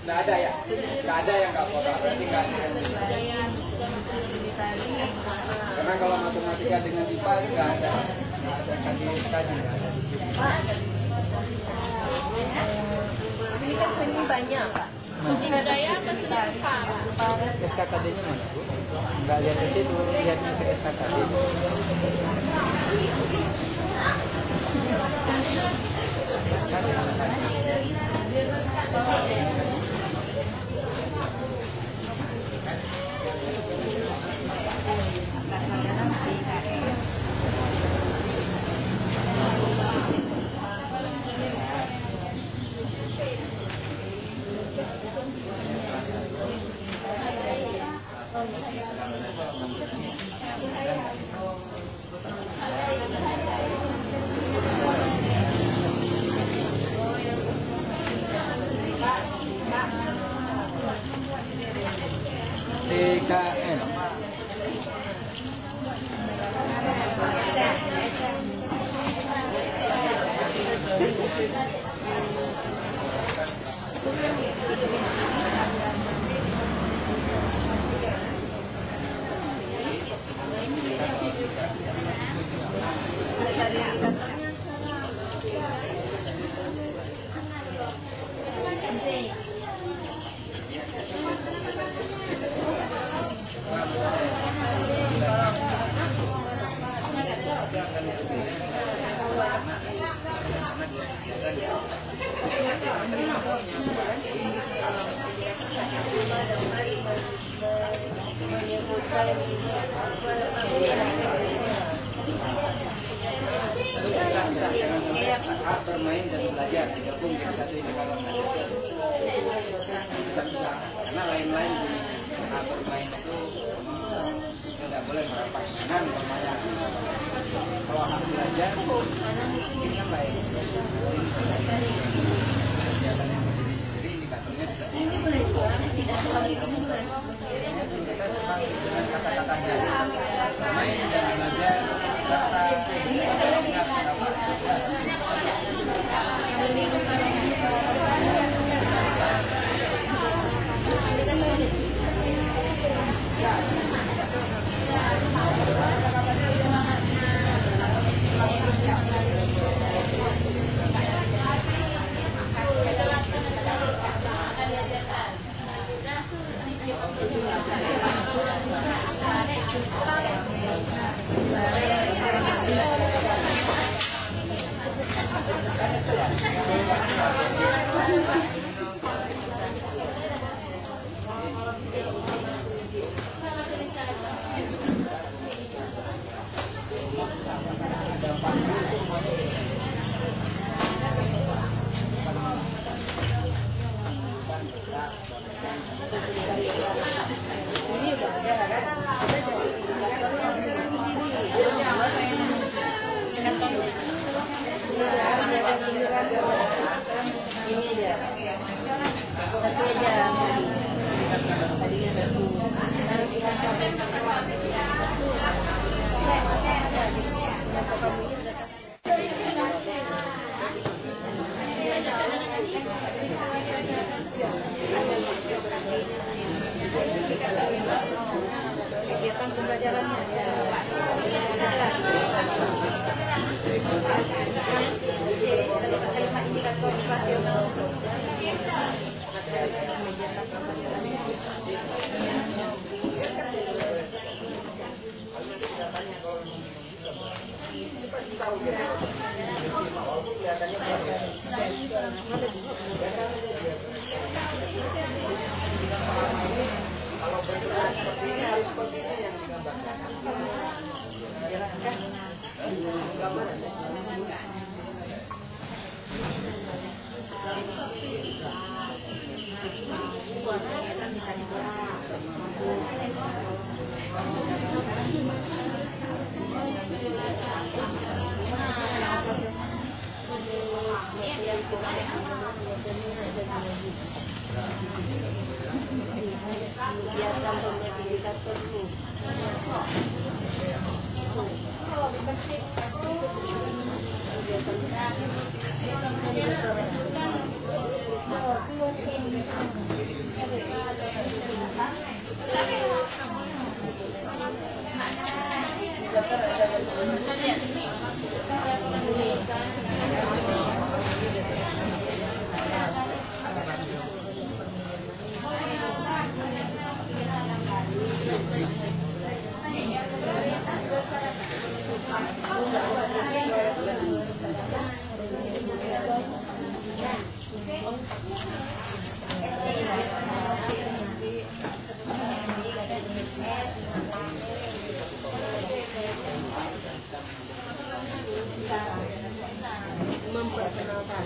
Nggak ada ya? Nggak ada yang nggak pola, berarti nggak ada. Karena kalau matematika dengan IPA nggak ada kaji nggak ada di sini. Ini kan seni banyak, Pak. Seni budaya apa seni SKKD-nya mana, Bu? Nggak lihat ke situ, lihat ke SKKD. TKN. Hak bermain dan belajar digabung jadi satu indikator bisa karena lain-lain hak bermain itu tidak boleh merapat kanan bermain. Kalau hak belajar mungkin kan lain. Kegiatan yang berdiri sendiri indikatornya tidak kata-katanya main dan belajar serta kegiatan pembelajarannya. Kalimat indikator operasional. Kalau bentuknya seperti ini harus seperti ini yang digambarkan. Jelaskan gambar. Kegiatan indikator itu. Memperkenalkan.